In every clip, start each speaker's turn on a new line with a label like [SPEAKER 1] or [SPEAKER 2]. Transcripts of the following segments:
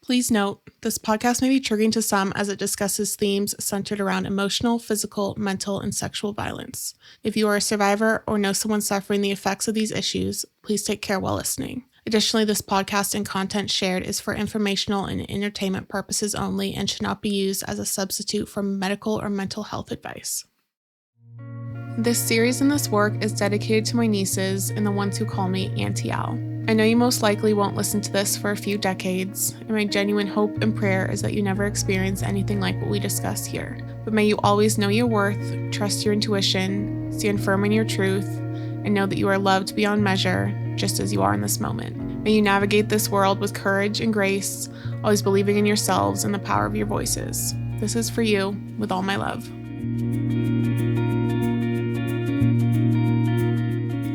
[SPEAKER 1] Please note, this podcast may be triggering to some as it discusses themes centered around emotional, physical, mental, and sexual violence. If you are a survivor or know someone suffering the effects of these issues, please take care while listening. Additionally, this podcast and content shared is for informational and entertainment purposes only and should not be used as a substitute for medical or mental health advice. This series and this work is dedicated to my nieces and the ones who call me Auntie Al. I know you most likely won't listen to this for a few decades, and my genuine hope and prayer is that you never experience anything like what we discuss here. But may you always know your worth, trust your intuition, stand firm in your truth, and know that you are loved beyond measure, just as you are in this moment. May you navigate this world with courage and grace, always believing in yourselves and the power of your voices. This is for you, with all my love.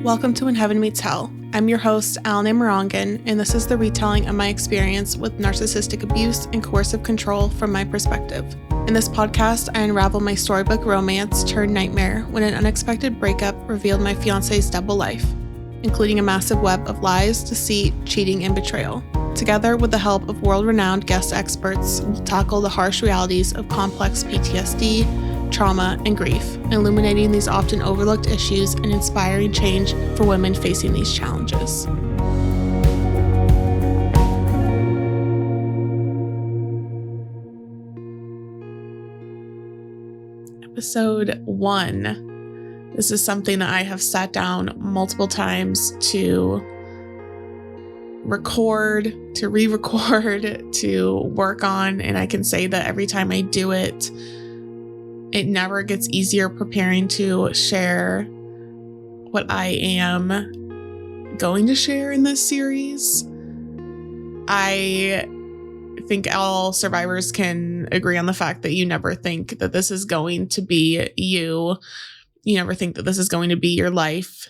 [SPEAKER 1] Welcome to When Heaven Meets Hell. I'm your host, Allyn Amerongen, and this is the retelling of my experience with narcissistic abuse and coercive control from my perspective. In this podcast, I unravel my storybook romance turned nightmare when an unexpected breakup revealed my fiancé's double life, including a massive web of lies, deceit, cheating, and betrayal. Together, with the help of world-renowned guest experts, we'll tackle the harsh realities of complex PTSD, trauma, and grief, illuminating these often overlooked issues and inspiring change for women facing these challenges. Episode 1. This is something that I have sat down multiple times to record, to re-record, to work on, and I can say that every time I do it, it never gets easier preparing to share what I am going to share in this series. I think all survivors can agree on the fact that you never think that this is going to be you. You never think that this is going to be your life,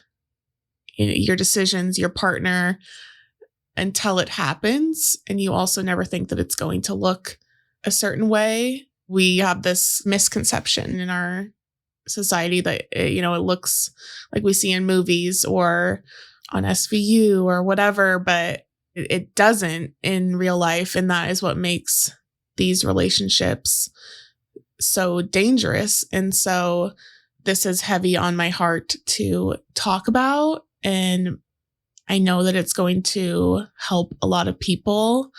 [SPEAKER 1] your decisions, your partner, until it happens. And you also never think that it's going to look a certain way. We have this misconception in our society that, it looks like we see in movies or on SVU or whatever, but it doesn't in real life. And that is what makes these relationships so dangerous. And so this is heavy on my heart to talk about. And I know that it's going to help a lot of people.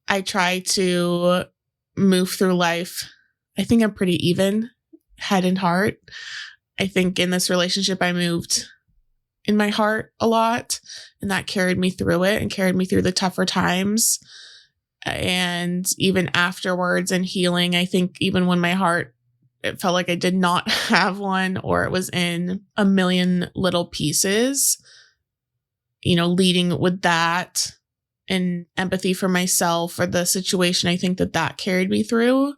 [SPEAKER 1] I try to move through life. I think I'm pretty even, head and heart. I think in this relationship, I moved in my heart a lot, and that carried me through it and carried me through the tougher times. And even afterwards in healing, I think even when my heart, it felt like I did not have one or it was in a million little pieces, leading with that and empathy for myself or the situation, I think that carried me through.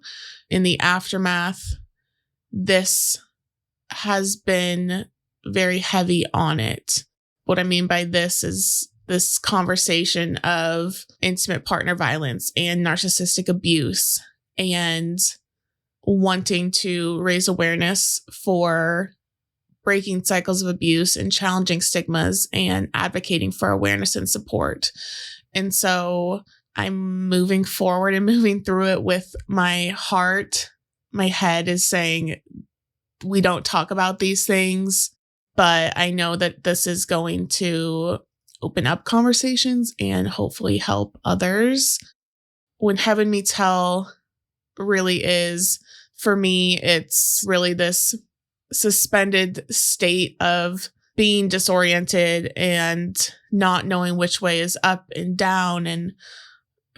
[SPEAKER 1] In the aftermath, this has been very heavy on it. What I mean by this is this conversation of intimate partner violence and narcissistic abuse and wanting to raise awareness for breaking cycles of abuse and challenging stigmas and advocating for awareness and support. And so I'm moving forward and moving through it with my heart. My head is saying, we don't talk about these things, but I know that this is going to open up conversations and hopefully help others. When Heaven Meets Hell really is, for me, it's really this suspended state of being disoriented and not knowing which way is up and down and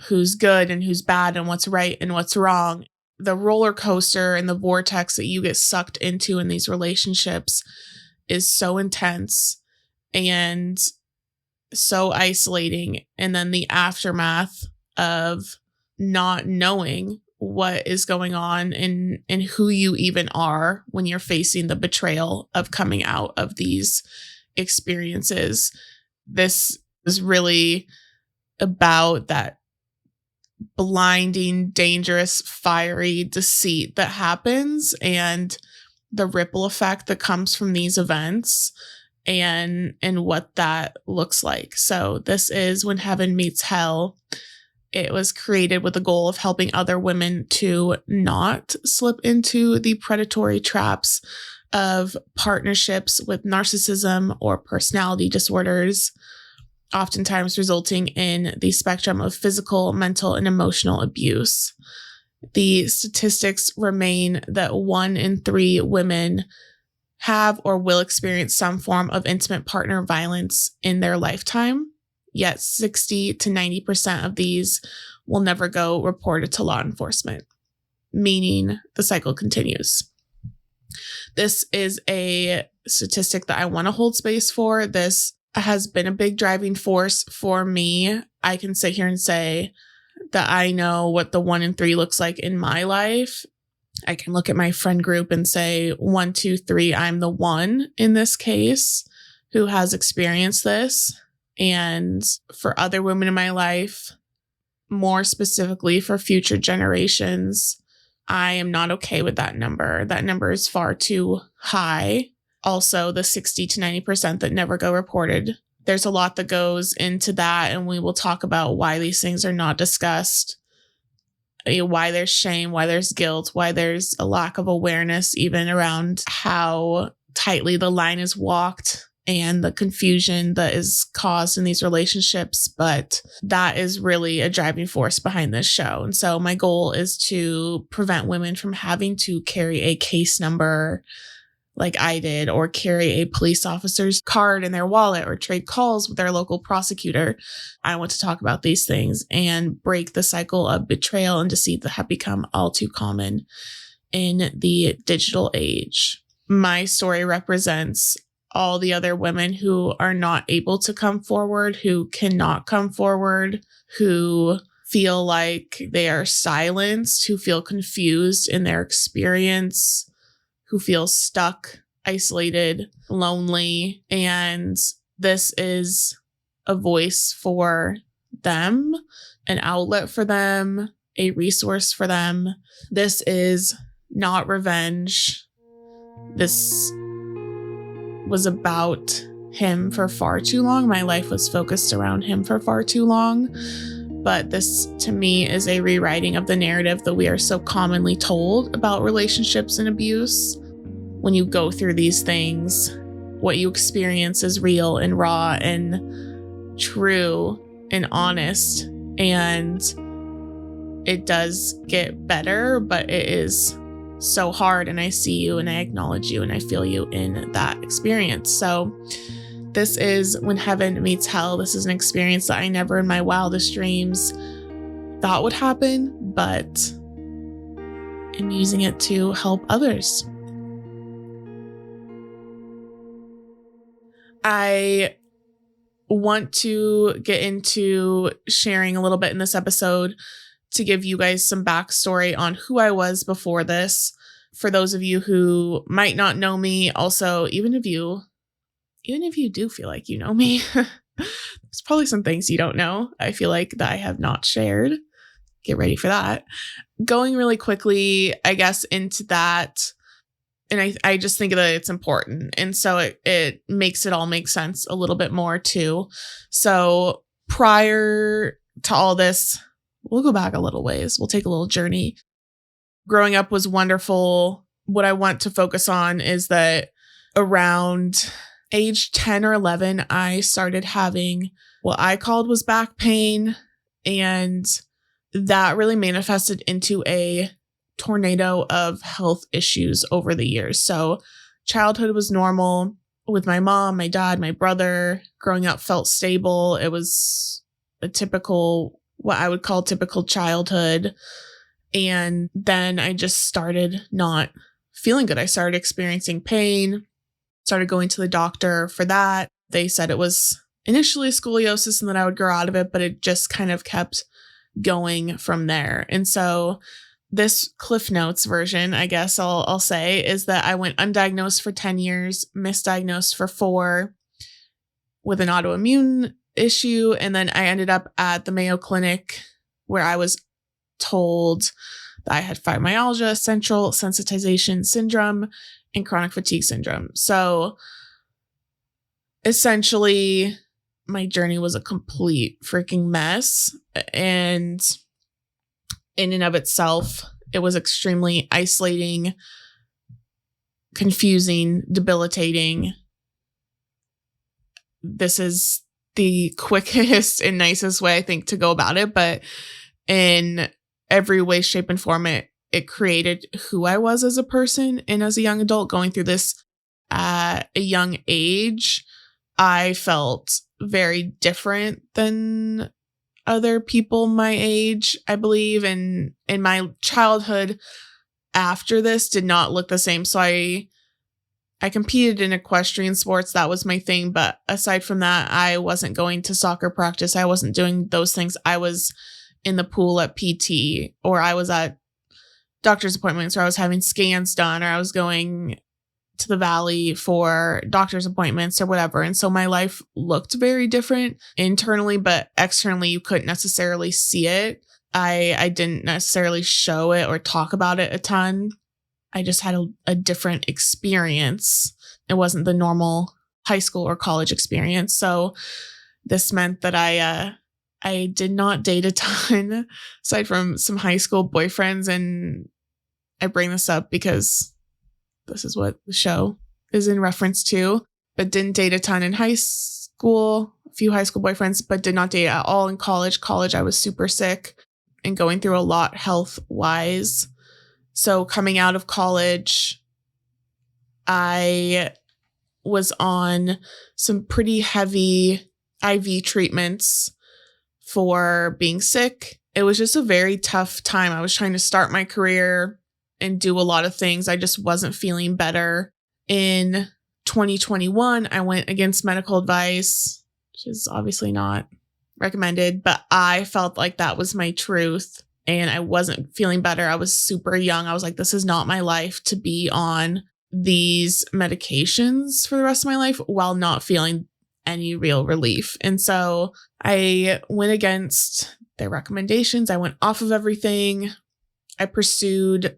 [SPEAKER 1] who's good and who's bad and what's right and what's wrong. The roller coaster and the vortex that you get sucked into in these relationships is so intense and so isolating. And then the aftermath of not knowing what is going on and who you even are when you're facing the betrayal of coming out of these experiences. This is really about that blinding, dangerous, fiery deceit that happens and the ripple effect that comes from these events and what that looks like. So this is When Heaven Meets Hell. It was created with the goal of helping other women to not slip into the predatory traps of partnerships with narcissism or personality disorders, oftentimes resulting in the spectrum of physical, mental, and emotional abuse. The statistics remain that 1 in 3 women have or will experience some form of intimate partner violence in their lifetime, yet 60 to 90% of these will never go reported to law enforcement, meaning the cycle continues. This is a statistic that I want to hold space for. This has been a big driving force for me. I can sit here and say that I know what the 1 in 3 looks like in my life. I can look at my friend group and say 1, 2, 3, I'm the one in this case who has experienced this. And for other women in my life, more specifically for future generations, I am not okay with that number. That number is far too high. Also, the 60 to 90% that never go reported. There's a lot that goes into that, and we will talk about why these things are not discussed, why there's shame, why there's guilt, why there's a lack of awareness even around how tightly the line is walked and the confusion that is caused in these relationships. But that is really a driving force behind this show. And so my goal is to prevent women from having to carry a case number like I did, or carry a police officer's card in their wallet, or trade calls with their local prosecutor. I want to talk about these things and break the cycle of betrayal and deceit that have become all too common in the digital age. My story represents all the other women who are not able to come forward, who cannot come forward, who feel like they are silenced, who feel confused in their experience, who feel stuck, isolated, lonely. And this is a voice for them, an outlet for them, a resource for them. This is not revenge. This was about him for far too long. My life was focused around him for far too long. But this, to me, is a rewriting of the narrative that we are so commonly told about relationships and abuse. When you go through these things, what you experience is real and raw and true and honest. And it does get better, but it is so hard. And I see you and I acknowledge you and I feel you in that experience. So this is When Heaven Meets Hell. This is an experience that I never in my wildest dreams thought would happen, but I'm using it to help others. I want to get into sharing a little bit in this episode to give you guys some backstory on who I was before this. For those of you who might not know me, also, even if you do feel like you know me, there's probably some things you don't know, I feel like, that I have not shared. Get ready for that. Going really quickly, I guess, into that. And I just think that it's important. And so it makes it all make sense a little bit more too. So prior to all this, we'll go back a little ways. We'll take a little journey. Growing up was wonderful. What I want to focus on is that around age 10 or 11, I started having what I called was back pain. And that really manifested into a tornado of health issues over the years. So childhood was normal with my mom, my dad, my brother. Growing up felt stable. It was a typical, what I would call typical childhood. And then I just started not feeling good. I started experiencing pain, started going to the doctor for that. They said it was initially scoliosis and that I would grow out of it, but it just kind of kept going from there. And so this Cliff Notes version, I guess I'll say, is that I went undiagnosed for 10 years, misdiagnosed for 4 with an autoimmune issue. And then I ended up at the Mayo Clinic where I was told that I had fibromyalgia, central sensitization syndrome, and chronic fatigue syndrome. So essentially, my journey was a complete freaking mess. And in and of itself, it was extremely isolating, confusing, debilitating. This is the quickest and nicest way, I think, to go about it. But in every way, shape, and form, it created who I was as a person. And as a young adult going through this at a young age, I felt very different than other people my age, I believe. And in my childhood after this did not look the same. So I competed in equestrian sports. That was my thing. But aside from that, I wasn't going to soccer practice. I wasn't doing those things. I was in the pool at PT, or I was at doctor's appointments, or I was having scans done, or I was going to the valley for doctor's appointments or whatever. And so my life looked very different internally, but externally you couldn't necessarily see it. I didn't necessarily show it or talk about it a ton. I just had a different experience. It wasn't the normal high school or college experience. So this meant that I did not date a ton aside from some high school boyfriends. And I bring this up because this is what the show is in reference to, but didn't date a ton in high school, a few high school boyfriends, but did not date at all in college. College, I was super sick and going through a lot health wise. So coming out of college, I was on some pretty heavy IV treatments for being sick. It was just a very tough time. I was trying to start my career and do a lot of things. I just wasn't feeling better. In 2021, I went against medical advice, which is obviously not recommended, but I felt like that was my truth and I wasn't feeling better. I was super young. I was like, this is not my life to be on these medications for the rest of my life while not feeling any real relief. And so I went against their recommendations. I went off of everything. I pursued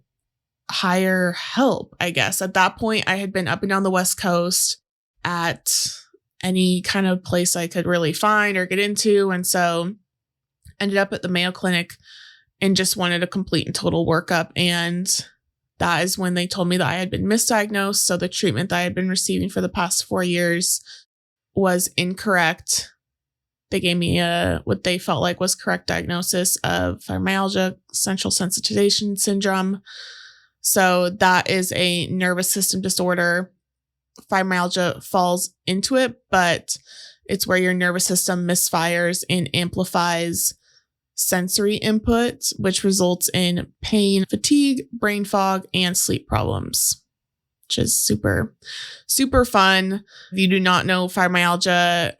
[SPEAKER 1] higher help, I guess. At that point, I had been up and down the West Coast at any kind of place I could really find or get into. And so ended up at the Mayo Clinic and just wanted a complete and total workup. And that is when they told me that I had been misdiagnosed. So the treatment that I had been receiving for the past 4 years was incorrect. They gave me what they felt like was correct diagnosis of fibromyalgia, central sensitization syndrome. So that is a nervous system disorder. Fibromyalgia falls into it, but it's where your nervous system misfires and amplifies sensory input, which results in pain, fatigue, brain fog, and sleep problems, which is super, super fun. If you do not know fibromyalgia,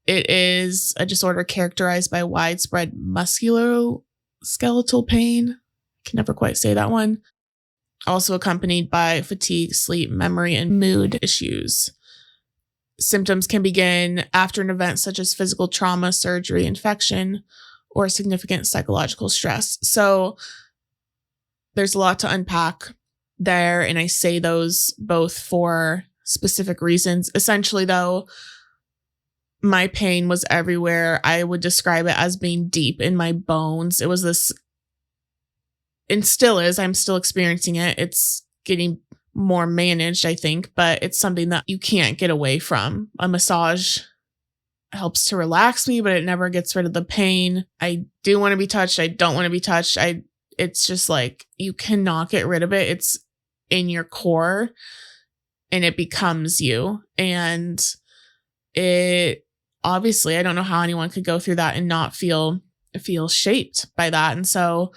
[SPEAKER 1] it is a disorder characterized by widespread musculoskeletal pain. I can never quite say that one. Also accompanied by fatigue, sleep, memory, and mood issues. Symptoms can begin after an event such as physical trauma, surgery, infection, or significant psychological stress. So there's a lot to unpack there, and I say those both for specific reasons. Essentially, though, my pain was everywhere. I would describe it as being deep in my bones. It was this, and still is, I'm still experiencing it. It's getting more managed, I think, but it's something that you can't get away from. A massage helps to relax me, but it never gets rid of the pain. I do want to be touched. I don't want to be touched. It's just like, you cannot get rid of it. It's in your core and it becomes you. And it, obviously, I don't know how anyone could go through that and not feel shaped by that. And so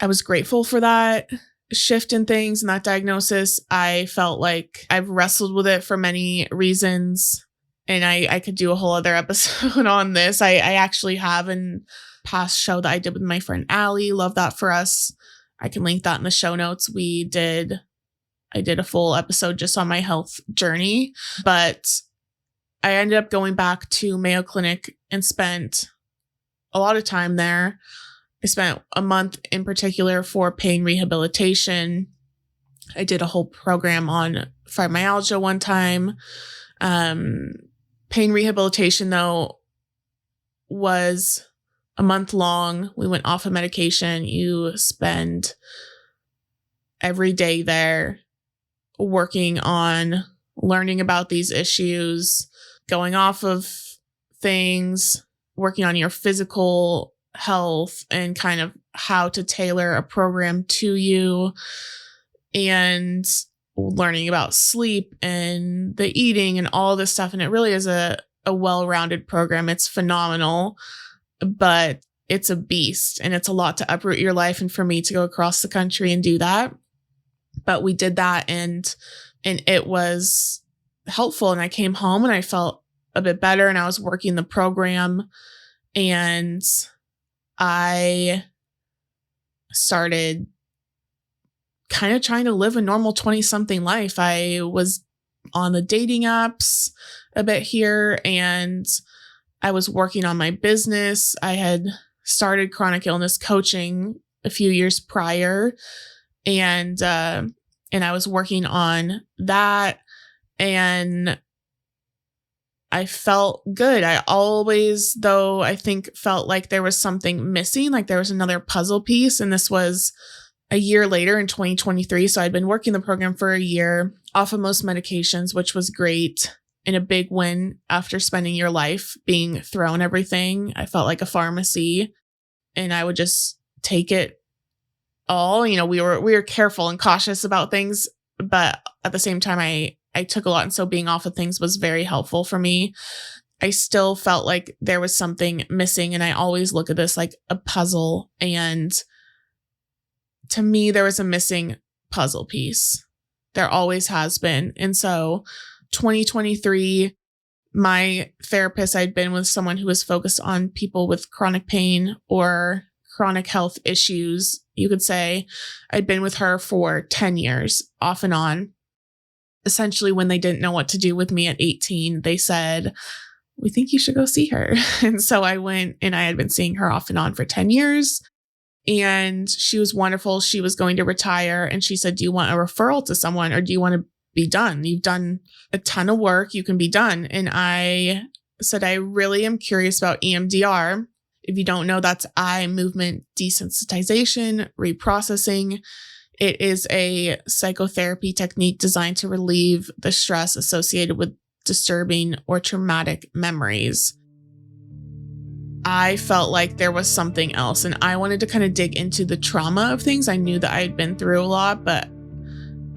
[SPEAKER 1] I was grateful for that shift in things and that diagnosis. I felt like I've wrestled with it for many reasons, and I could do a whole other episode on this. I actually have in past show that I did with my friend Allie. Love that for us. I can link that in the show notes. I did a full episode just on my health journey, but I ended up going back to Mayo Clinic and spent a lot of time there. I spent a month in particular for pain rehabilitation. I did a whole program on fibromyalgia one time. Pain rehabilitation, though, was a month long. We went off of medication. You spend every day there working on learning about these issues, going off of things, working on your physical health and kind of how to tailor a program to you, and learning about sleep and the eating and all this stuff. And it really is a well-rounded program. It's phenomenal, but it's a beast and it's a lot to uproot your life. And for me to go across the country and do that, but we did that and it was helpful. And I came home and I felt a bit better and I was working the program and I started kind of trying to live a normal 20-something life. I was on the dating apps a bit here and I was working on my business. I had started chronic illness coaching a few years prior and I was working on that and I felt good. I always, though, I think felt like there was something missing, like there was another puzzle piece. And this was a year later in 2023. So I'd been working the program for a year off of most medications, which was great and a big win after spending your life being thrown everything. I felt like a pharmacy and I would just take it all. You know, we were careful and cautious about things, but at the same time, I took a lot. And so being off of things was very helpful for me. I still felt like there was something missing. And I always look at this like a puzzle. And to me, there was a missing puzzle piece. There always has been. And so 2023, my therapist, I'd been with someone who was focused on people with chronic pain or chronic health issues. You could say I'd been with her for 10 years off and on. Essentially, when they didn't know what to do with me at 18, they said, we think you should go see her. And so I went and I had been seeing her off and on for 10 years. And she was wonderful. She was going to retire. And she said, do you want a referral to someone or do you want to be done? You've done a ton of work. You can be done. And I said, I really am curious about EMDR. If you don't know, that's eye movement desensitization, reprocessing. It is a psychotherapy technique designed to relieve the stress associated with disturbing or traumatic memories. I felt like there was something else and I wanted to kind of dig into the trauma of things. I knew that I had been through a lot, but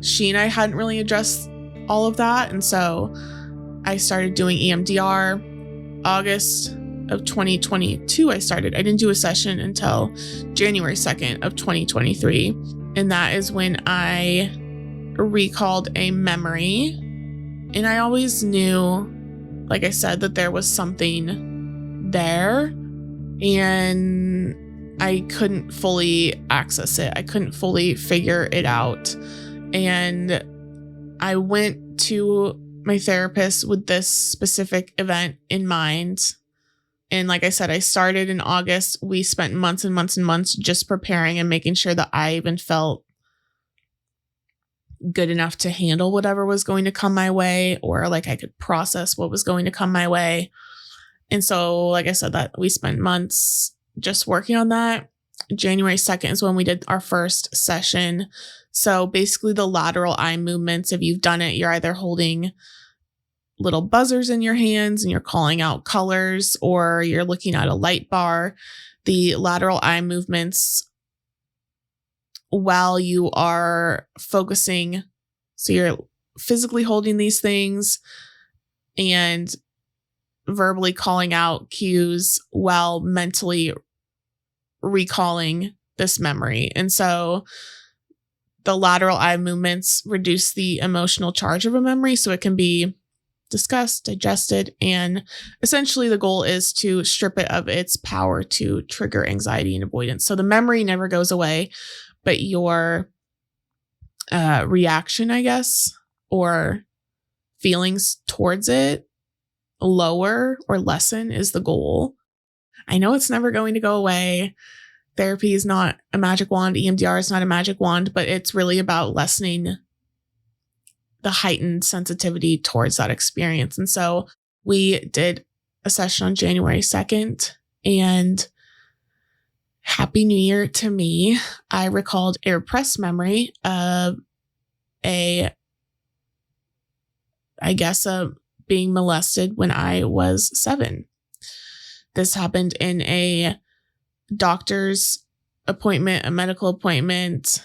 [SPEAKER 1] she and I hadn't really addressed all of that. And so I started doing EMDR. August of 2022, I started. I didn't do a session until January 2nd of 2023. And that is when I recalled a memory. And I always knew, like I said, that there was something there. And I couldn't fully access it. I couldn't fully figure it out. And I went to my therapist with this specific event in mind. And like I said, I started in August. We spent months and months and months just preparing and making sure that I even felt good enough to handle whatever was going to come my way, or like I could process what was going to come my way. And so, like I said, that we spent months just working on that. January 2nd is when we did our first session. So basically the lateral eye movements, if you've done it, you're either holding little buzzers in your hands and you're calling out colors, or you're looking at a light bar. The lateral eye movements, while you are focusing, so you're physically holding these things and verbally calling out cues while mentally recalling this memory. And so the lateral eye movements reduce the emotional charge of a memory so it can be discussed, digested, and essentially the goal is to strip it of its power to trigger anxiety and avoidance. So the memory never goes away, but your reaction, I guess, or feelings towards it lower or lessen is the goal. I know it's never going to go away. Therapy is not a magic wand. EMDR is not a magic wand, but it's really about lessening the heightened sensitivity towards that experience. And so we did a session on January 2nd. And Happy New Year to me. I recalled a repressed memory of being molested when I was 7. This happened in a doctor's appointment, a medical appointment.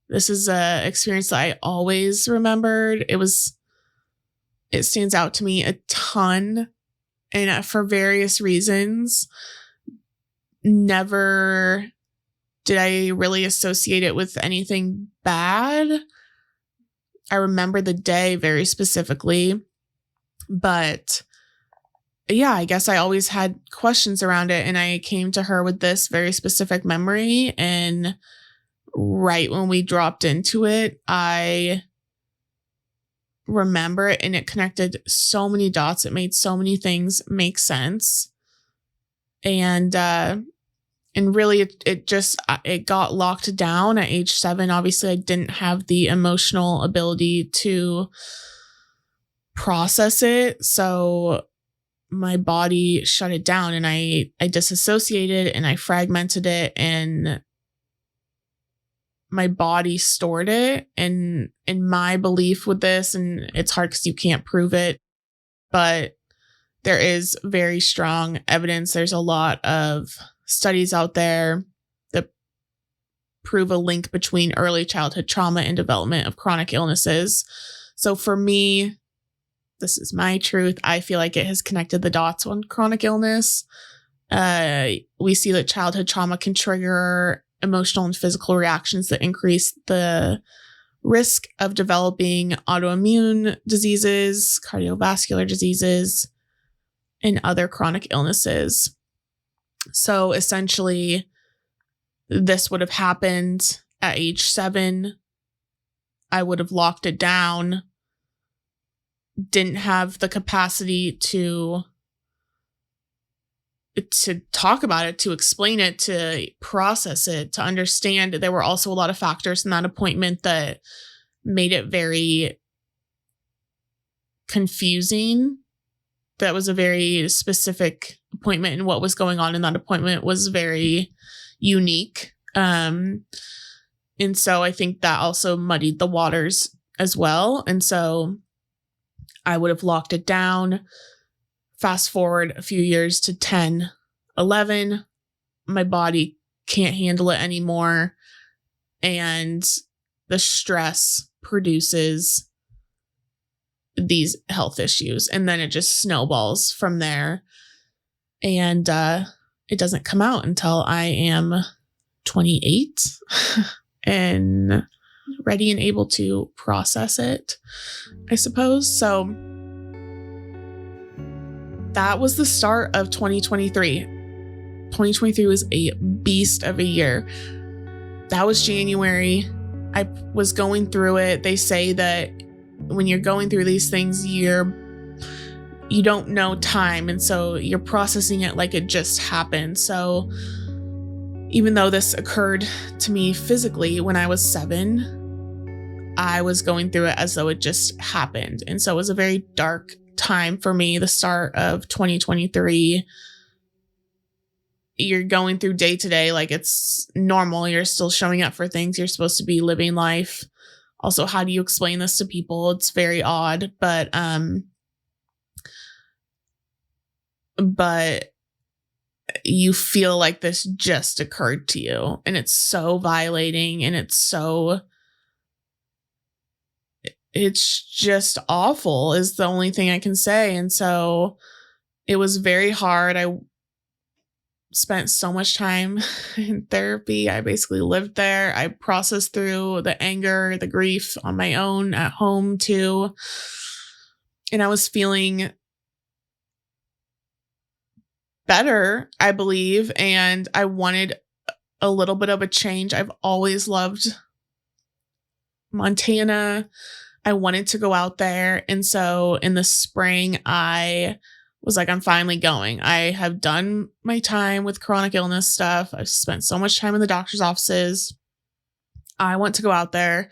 [SPEAKER 1] This is a experience that I always remembered. It stands out to me a ton, and for various reasons. Never did I really associate it with anything bad. I remember the day very specifically, but yeah, I guess I always had questions around it, and I came to her with this very specific memory, and right when we dropped into it, I remember it, and it connected so many dots. It made so many things make sense. And really it got locked down at age 7. Obviously, I didn't have the emotional ability to process it. So my body shut it down, and I disassociated, and I fragmented it, and my body stored it. And in my belief with this, and it's hard because you can't prove it, but there is very strong evidence. There's a lot of studies out there that prove a link between early childhood trauma and development of chronic illnesses. So for me, this is my truth. I feel like it has connected the dots on chronic illness. We see that childhood trauma can trigger emotional and physical reactions that increase the risk of developing autoimmune diseases, cardiovascular diseases, and other chronic illnesses. So essentially, this would have happened at age 7. I would have locked it down, didn't have the capacity to talk about it, to explain it, to process it, to understand. There were also a lot of factors in that appointment that made it very confusing. That was a very specific appointment, and what was going on in that appointment was very unique. And so I think that also muddied the waters as well. And so I would have locked it down. Fast forward a few years to 10, 11, my body can't handle it anymore. And the stress produces these health issues. And then it just snowballs from there. And it doesn't come out until I am 28 and ready and able to process it, I suppose. So that was the start of 2023. 2023 was a beast of a year. That was January. I was going through it. They say that when you're going through these things, you don't know time. And so you're processing it like it just happened. So even though this occurred to me physically when I was 7, I was going through it as though it just happened. And so it was a very dark time for me, the start of 2023. You're going through day to day like it's normal. You're still showing up for things. You're supposed to be living life. Also, how do you explain this to people? It's very odd, but you feel like this just occurred to you, and it's so violating, and it's just awful is the only thing I can say. And so it was very hard. I spent so much time in therapy. I basically lived there. I processed through the anger, the grief on my own at home too. And I was feeling better, I believe. And I wanted a little bit of a change. I've always loved Montana. I wanted to go out there. And so in the spring, I was like, I'm finally going. I have done my time with chronic illness stuff. I've spent so much time in the doctor's offices. I want to go out there.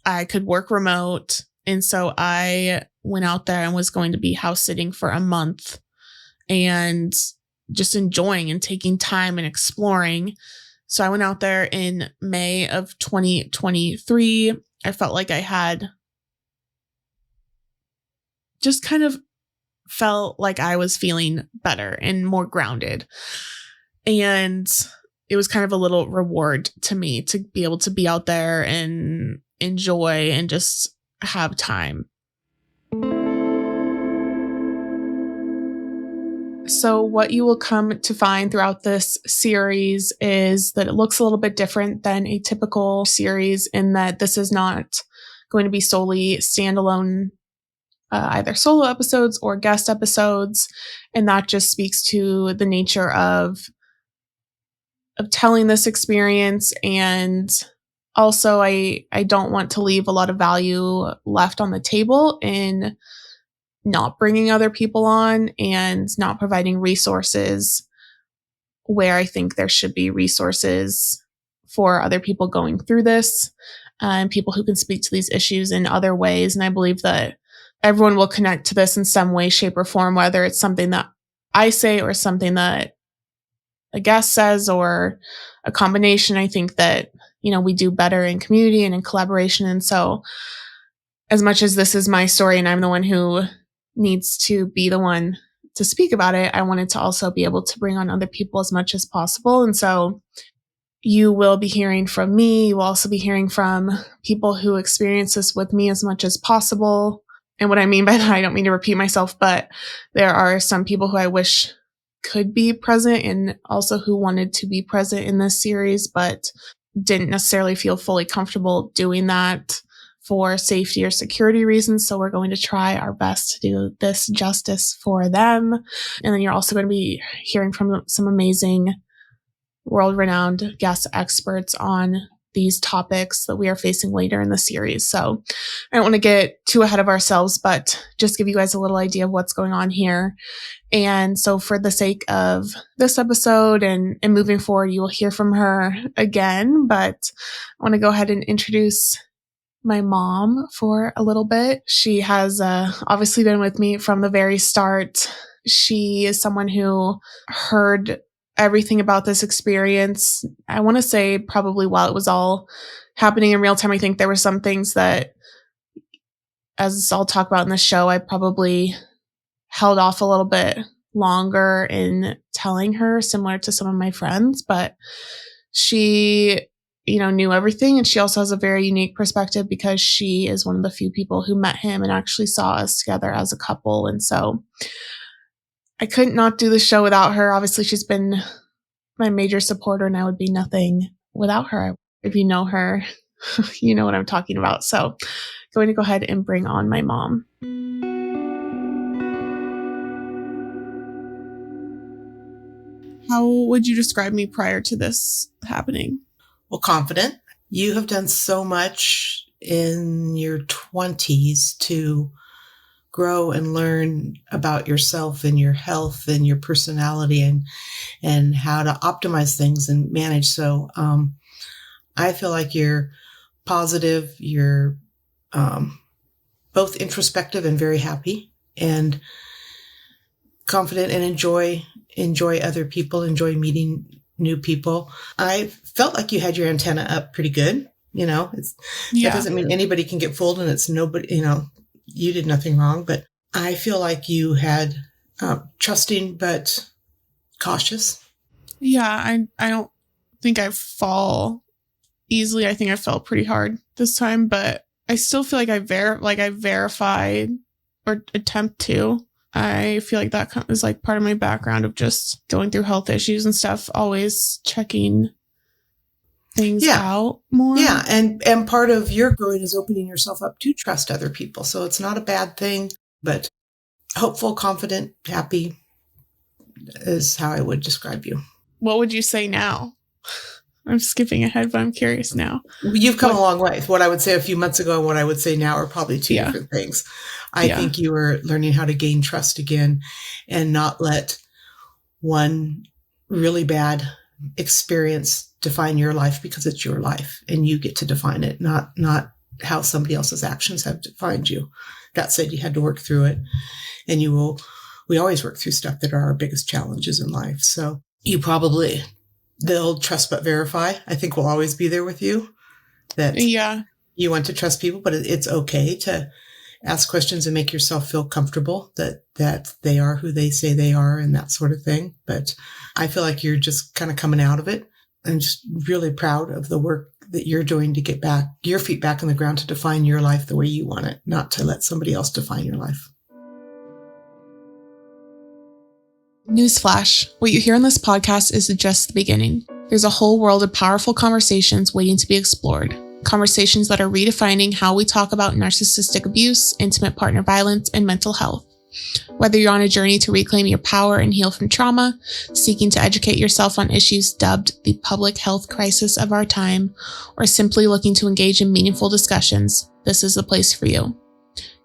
[SPEAKER 1] I could work remote. And so I went out there and was going to be house sitting for a month. And just enjoying and taking time and exploring. So I went out there in May of 2023. I felt like I had just kind of felt like I was feeling better and more grounded. And it was kind of a little reward to me to be able to be out there and enjoy and just have time. So what you will come to find throughout this series is that it looks a little bit different than a typical series in that this is not going to be solely standalone, either solo episodes or guest episodes. And that just speaks to the nature of telling this experience. And also I don't want to leave a lot of value left on the table in not bringing other people on and not providing resources where I think there should be resources for other people going through this, and people who can speak to these issues in other ways. And I believe that everyone will connect to this in some way, shape, or form, whether it's something that I say or something that a guest says or a combination. I think that, we do better in community and in collaboration. And so as much as this is my story and I'm the one who needs to be the one to speak about it, I wanted to also be able to bring on other people as much as possible. And so you will be hearing from me. You will also be hearing from people who experience this with me as much as possible. And what I mean by that, I don't mean to repeat myself, but there are some people who I wish could be present and also who wanted to be present in this series, but didn't necessarily feel fully comfortable doing that for safety or security reasons. So we're going to try our best to do this justice for them. And then you're also going to be hearing from some amazing world-renowned guest experts on these topics that we are facing later in the series. So I don't want to get too ahead of ourselves, but just give you guys a little idea of what's going on here. And so for the sake of this episode and moving forward, you will hear from her again, but I want to go ahead and introduce my mom for a little bit. She has obviously been with me from the very start. She is someone who heard everything about this experience. I want to say probably while it was all happening in real time. I think there were some things that, as I'll talk about in the show, I probably held off a little bit longer in telling her, similar to some of my friends, but she knew everything. And she also has a very unique perspective because she is one of the few people who met him and actually saw us together as a couple. And so I couldn't not do the show without her. Obviously, she's been my major supporter and I would be nothing without her. If you know her, you know what I'm talking about. So going to go ahead and bring on my mom. How would you describe me prior to this happening?
[SPEAKER 2] Well, confident. You have done so much in your 20s to grow and learn about yourself and your health and your personality and how to optimize things and manage. So I feel like you're positive, you're both introspective and very happy and confident and enjoy other people, enjoy meeting new people. I felt like you had your antenna up pretty good. That doesn't mean anybody can get fooled and it's nobody, you did nothing wrong, but I feel like you had trusting, but cautious.
[SPEAKER 1] Yeah. I don't think I fall easily. I think I fell pretty hard this time, but I still feel like I verified or attempt to. I feel like that is like part of my background of just going through health issues and stuff, always checking things out more.
[SPEAKER 2] Yeah. And part of your growing is opening yourself up to trust other people. So it's not a bad thing, but hopeful, confident, happy is how I would describe you.
[SPEAKER 1] What would you say now? I'm skipping ahead, but I'm curious now.
[SPEAKER 2] You've come a long way. What I would say a few months ago and what I would say now are probably two different things. I think you were learning how to gain trust again and not let one really bad experience define your life because it's your life and you get to define it, not how somebody else's actions have defined you. That said, you had to work through it and you will we always work through stuff that are our biggest challenges in life. So the old trust but verify, I think will always be there with you, that you want to trust people, but it's okay to ask questions and make yourself feel comfortable that they are who they say they are and that sort of thing. But I feel like you're just kind of coming out of it. I'm just really proud of the work that you're doing to get back your feet back on the ground, to define your life the way you want it, not to let somebody else define your life.
[SPEAKER 1] Newsflash, what you hear on this podcast is just the beginning. There's a whole world of powerful conversations waiting to be explored. Conversations that are redefining how we talk about narcissistic abuse, intimate partner violence, and mental health. Whether you're on a journey to reclaim your power and heal from trauma, seeking to educate yourself on issues dubbed the public health crisis of our time, or simply looking to engage in meaningful discussions, this is the place for you.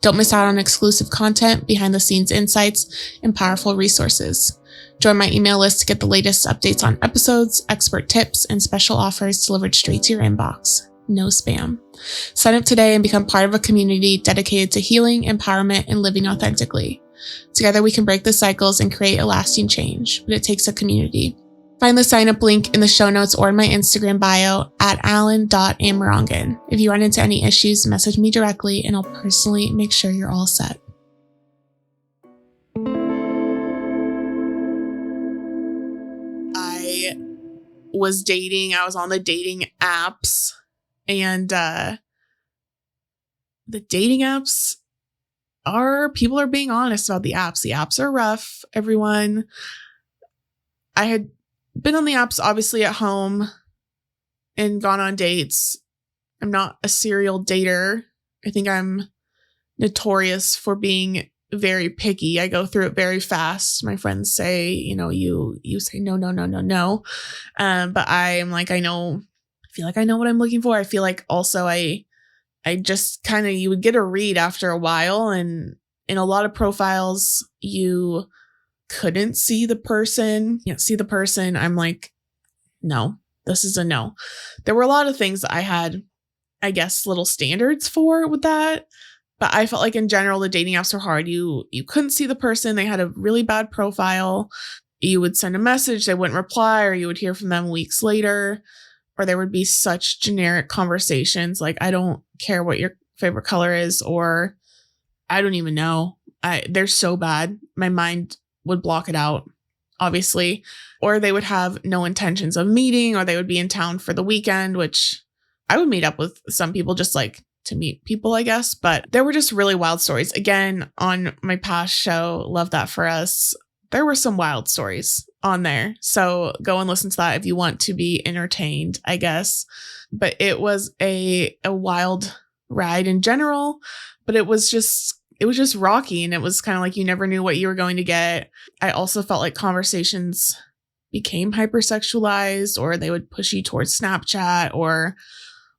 [SPEAKER 1] Don't miss out on exclusive content, behind-the-scenes insights, and powerful resources. Join my email list to get the latest updates on episodes, expert tips, and special offers delivered straight to your inbox. No spam. Sign up today and become part of a community dedicated to healing, empowerment, and living authentically. Together we can break the cycles and create a lasting change, but it takes a community. Find the sign-up link in the show notes or in my Instagram bio at allyn.amerongen. If you run into any issues, message me directly and I'll personally make sure you're all set. I was on the dating apps, and the dating apps people are being honest about the apps. The apps are rough, everyone. I had been on the apps obviously at home and gone on dates. I'm not a serial dater. I think I'm notorious for being very picky. I go through it very fast. My friends say, you say no. But I am like, I feel like I know what I'm looking for. I feel like also I just kind of, you would get a read after a while, and in a lot of profiles, you couldn't see the person. You can't see the person. I'm like, no, this is a no. There were a lot of things that I had, I guess, little standards for with that. But I felt like in general, the dating apps were hard. You couldn't see the person. They had a really bad profile. You would send a message, they wouldn't reply, or you would hear from them weeks later, or there would be such generic conversations like, I don't care what your favorite color is, or I don't even know. They're so bad. My mind would block it out, obviously. Or they would have no intentions of meeting, or they would be in town for the weekend, which I would meet up with some people just like to meet people, I guess. But there were just really wild stories. Again, on my past show, Love That For Us, there were some wild stories on there. So go and listen to that if you want to be entertained, I guess. But it was a wild ride in general, but it was just rocky, and it was kind of like you never knew what you were going to get. I also felt like conversations became hypersexualized, or they would push you towards Snapchat, or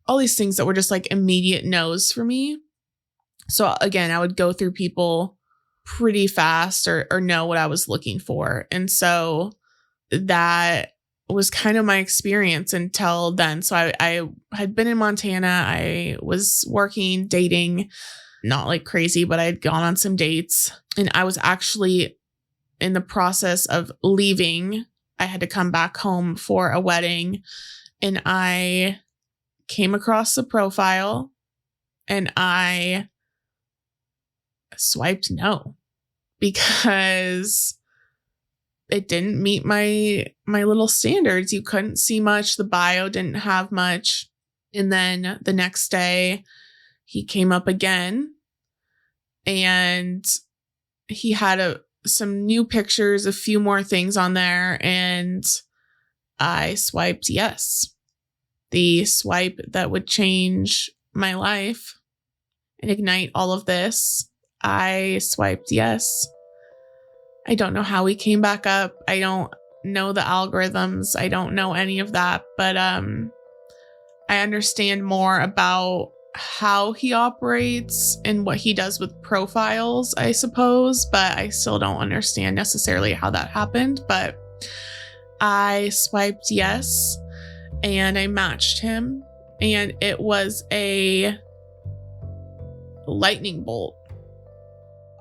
[SPEAKER 1] all these things that were just like immediate no's for me. So again, I would go through people pretty fast or know what I was looking for. And so that was kind of my experience until then. So I had been in Montana. I was working, dating, not like crazy, but I had gone on some dates, and I was actually in the process of leaving. I had to come back home for a wedding, and I came across the profile and I swiped no, because it didn't meet my little standards. You couldn't see much. The bio didn't have much. And then the next day he came up again, and he had some new pictures, a few more things on there, and I swiped yes. The swipe that would change my life and ignite all of this. I swiped yes. I don't know how he came back up. I don't know the algorithms. I don't know any of that, but I understand more about how he operates and what he does with profiles, I suppose, but I still don't understand necessarily how that happened. But I swiped yes, and I matched him, and it was a lightning bolt.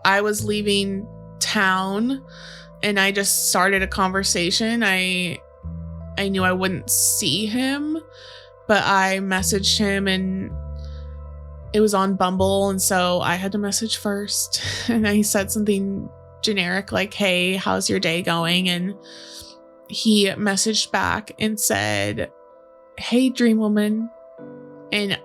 [SPEAKER 1] I was leaving town and I just started a conversation. I knew I wouldn't see him, but I messaged him and it was on Bumble. And so I had to message first. And I said something generic like, hey, how's your day going? And he messaged back and said, hey, dream woman. And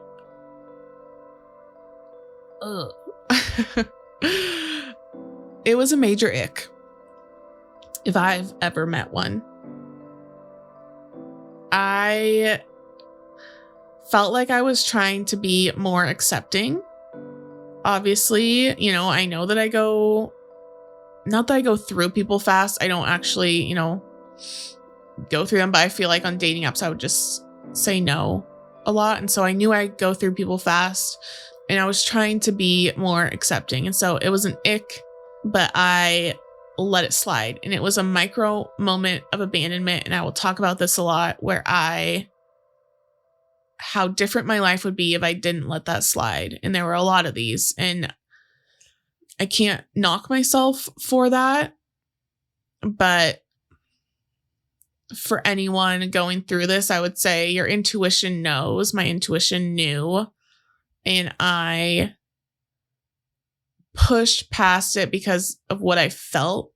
[SPEAKER 1] it was a major ick if I've ever met one. I felt like I was trying to be more accepting. Obviously, I know that not that I go through people fast. I don't actually, go through them, but I feel like on dating apps, I would just say no a lot. And so I knew I'd go through people fast and I was trying to be more accepting. And so it was an ick, but I let it slide. And it was a micro moment of abandonment. And I will talk about this a lot where how different my life would be if I didn't let that slide. And there were a lot of these, and I can't knock myself for that. But for anyone going through this, I would say your intuition knows. My intuition knew, and I pushed past it because of what I felt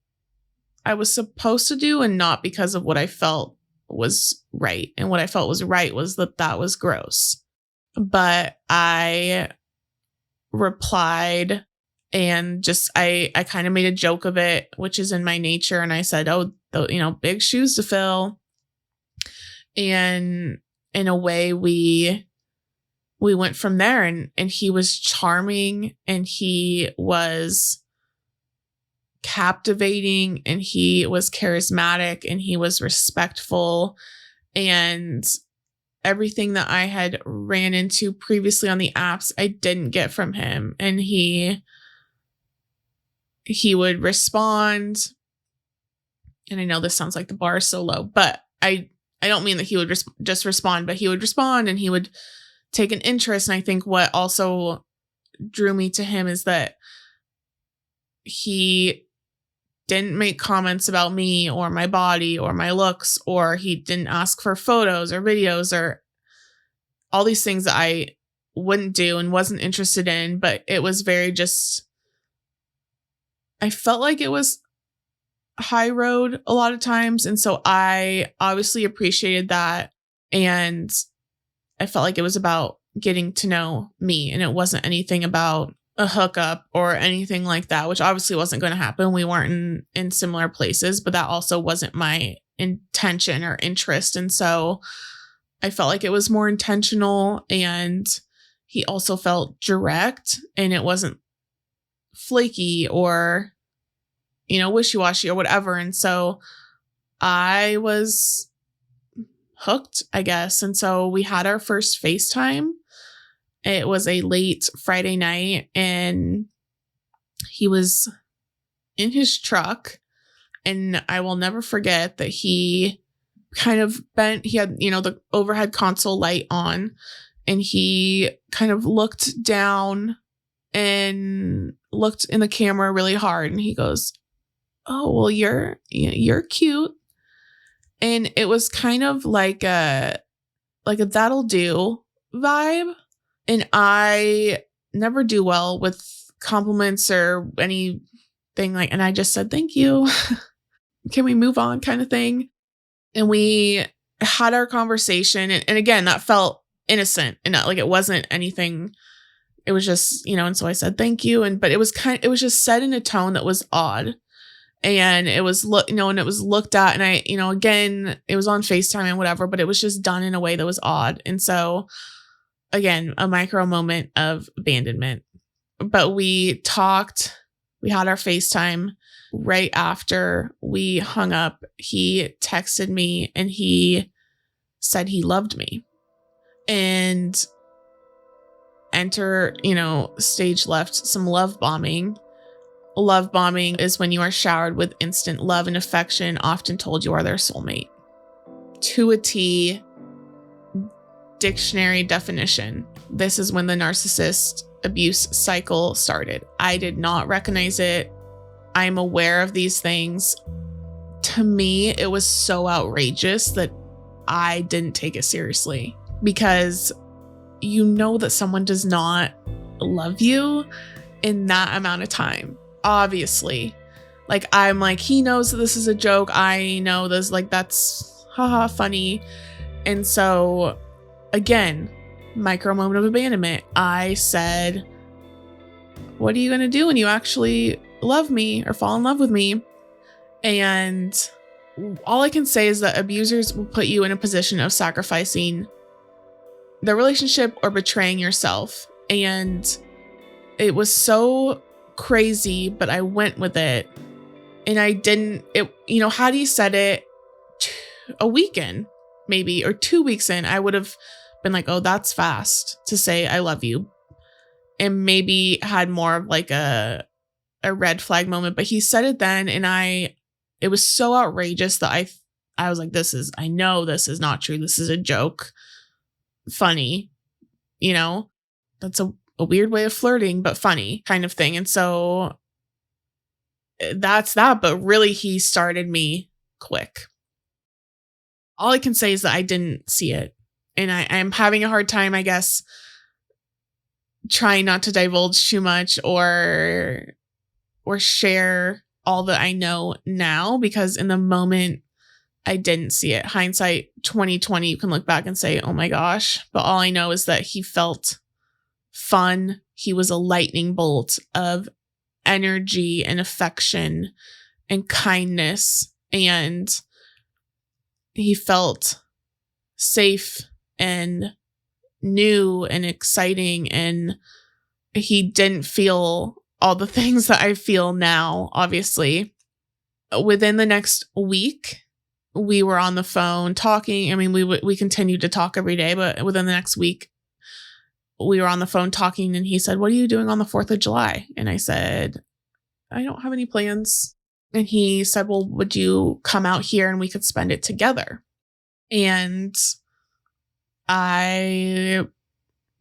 [SPEAKER 1] I was supposed to do and not because of what I felt was right. And what I felt was right was that was gross. But I replied and just I kind of made a joke of it, which is in my nature. And I said, oh, big shoes to fill. And in a way, we went from there, and he was charming and he was captivating and he was charismatic and he was respectful, and everything that I had ran into previously on the apps, I didn't get from him. And he would respond. And I know this sounds like the bar is so low, but I don't mean that he would just respond, but he would respond and he would take an interest. And I think what also drew me to him is that he didn't make comments about me or my body or my looks, or he didn't ask for photos or videos or all these things that I wouldn't do and wasn't interested in. But it was very I felt like it was high road a lot of times. And so I obviously appreciated that. And I felt like it was about getting to know me, and it wasn't anything about a hookup or anything like that, which obviously wasn't going to happen. We weren't in similar places, but that also wasn't my intention or interest. And so I felt like it was more intentional, and he also felt direct, and it wasn't flaky or, wishy-washy or whatever. And so I was hooked, I guess. And so we had our first FaceTime. It was a late Friday night, and he was in his truck, and I will never forget that he kind of bent. He had, the overhead console light on, and he kind of looked down and looked in the camera really hard, and he goes, oh, well, you're cute. And it was kind of like a that'll do vibe. And I never do well with compliments or anything and I just said, thank you. Can we move on kind of thing? And we had our conversation. And again, that felt innocent and not like it wasn't anything. It was just, and so I said, thank you. But it was just said in a tone that was odd. And it was and it was looked at, and I, again, it was on FaceTime and whatever, but it was just done in a way that was odd. And so again, a micro moment of abandonment. But we talked, we had our FaceTime. Right after we hung up, he texted me and he said he loved me. And enter, stage left, some love bombing. Love bombing is when you are showered with instant love and affection, often told you are their soulmate. To a T, dictionary definition. This is when the narcissist abuse cycle started. I did not recognize it. I'm aware of these things. To me, it was so outrageous that I didn't take it seriously, because you know that someone does not love you in that amount of time. Obviously, like, I'm like, he knows that this is a joke. I know this, like, that's haha funny. And so again, micro moment of abandonment. I said, what are you going to do when you actually love me or fall in love with me? And all I can say is that abusers will put you in a position of sacrificing the relationship or betraying yourself. And it was so crazy, but I went with it. And I didn't, had he said it a week in, maybe, or 2 weeks in, I would have been like, oh, that's fast to say I love you. And maybe had more of like a red flag moment. But he said it then, and it was so outrageous that I was like, I know this is not true. This is a joke. Funny, that's a weird way of flirting, but funny kind of thing. And so that's that. But really, he started me quick. All I can say is that I didn't see it. And I'm having a hard time, I guess, trying not to divulge too much or share all that I know now, because in the moment I didn't see it. Hindsight 2020, you can look back and say, oh my gosh. But all I know is that he felt fun. He was a lightning bolt of energy and affection and kindness. And he felt safe and new and exciting. And he didn't feel all the things that I feel now, obviously. Within the next week, we were on the phone talking. I mean, we continued to talk every day, but within the next week, we were on the phone talking, and he said, what are you doing on the 4th of July? And I said, I don't have any plans. And he said, well, would you come out here and we could spend it together? And I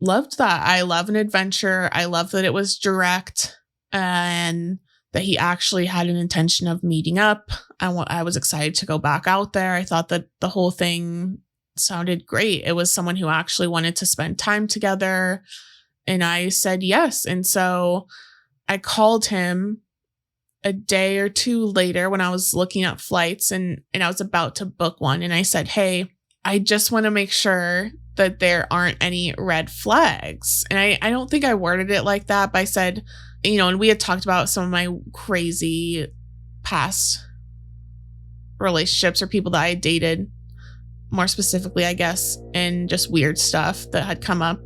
[SPEAKER 1] loved that. I love an adventure. I love that it was direct and that he actually had an intention of meeting up. I was excited to go back out there. I thought that the whole thing sounded great. It was someone who actually wanted to spend time together. And I said yes. And so I called him a day or two later when I was looking at flights and I was about to book one. And I said, hey, I just want to make sure that there aren't any red flags. And I don't think I worded it like that, but I said, and we had talked about some of my crazy past relationships or people that I dated, more specifically, I guess, and just weird stuff that had come up.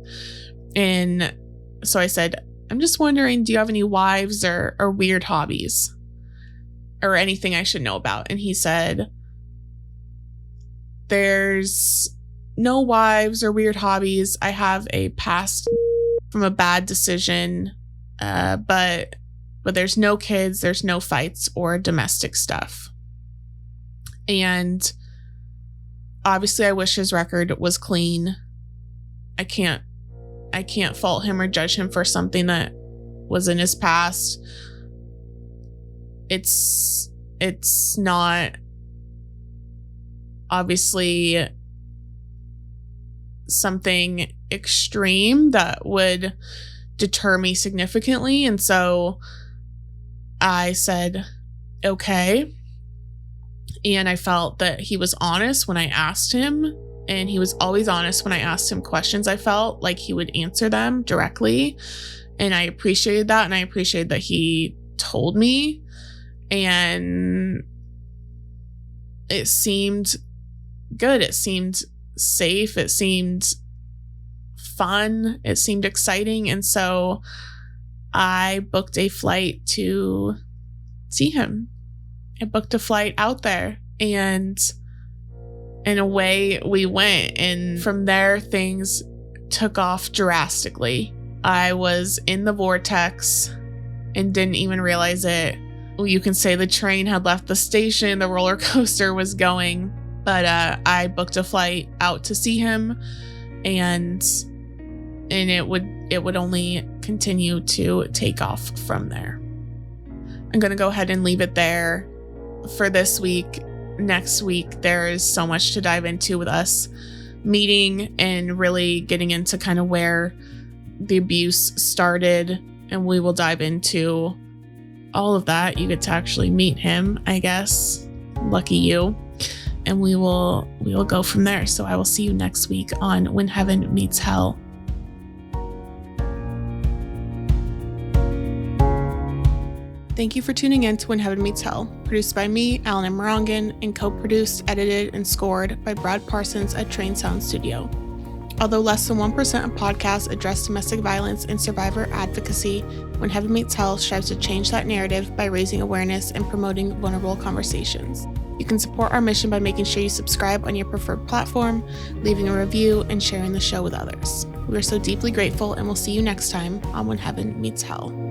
[SPEAKER 1] And so I said, I'm just wondering, do you have any wives or weird hobbies or anything I should know about? And he said, there's no wives or weird hobbies. I have a past from a bad decision, but there's no kids, there's no fights or domestic stuff. And obviously I wish his record was clean. I can't fault him or judge him for something that was in his past. It's not obviously something extreme that would deter me significantly. And so I said, okay. And I felt that he was honest when I asked him, and he was always honest when I asked him questions. I felt like he would answer them directly, and I appreciated that, and I appreciated that he told me. And it seemed good. It seemed safe. It seemed fun. It seemed exciting. And so I booked a flight to see him. I booked a flight out there, and away we went. And from there, things took off drastically. I was in the vortex and didn't even realize it. You can say the train had left the station, the roller coaster was going, but I booked a flight out to see him, and it would only continue to take off from there. I'm going to go ahead and leave it there for this week. Next week, there is so much to dive into with us meeting and really getting into kind of where the abuse started. And we will dive into all of that. You get to actually meet him, I guess. Lucky you. And we will go from there. So I will see you next week on When Heaven Meets Hell. Thank you for tuning in to When Heaven Meets Hell, produced by me, Allyn Amerongen, and co-produced, edited, and scored by Brad Parsons at Train Sound Studio. Although less than 1% of podcasts address domestic violence and survivor advocacy, When Heaven Meets Hell strives to change that narrative by raising awareness and promoting vulnerable conversations. You can support our mission by making sure you subscribe on your preferred platform, leaving a review, and sharing the show with others. We are so deeply grateful, and we'll see you next time on When Heaven Meets Hell.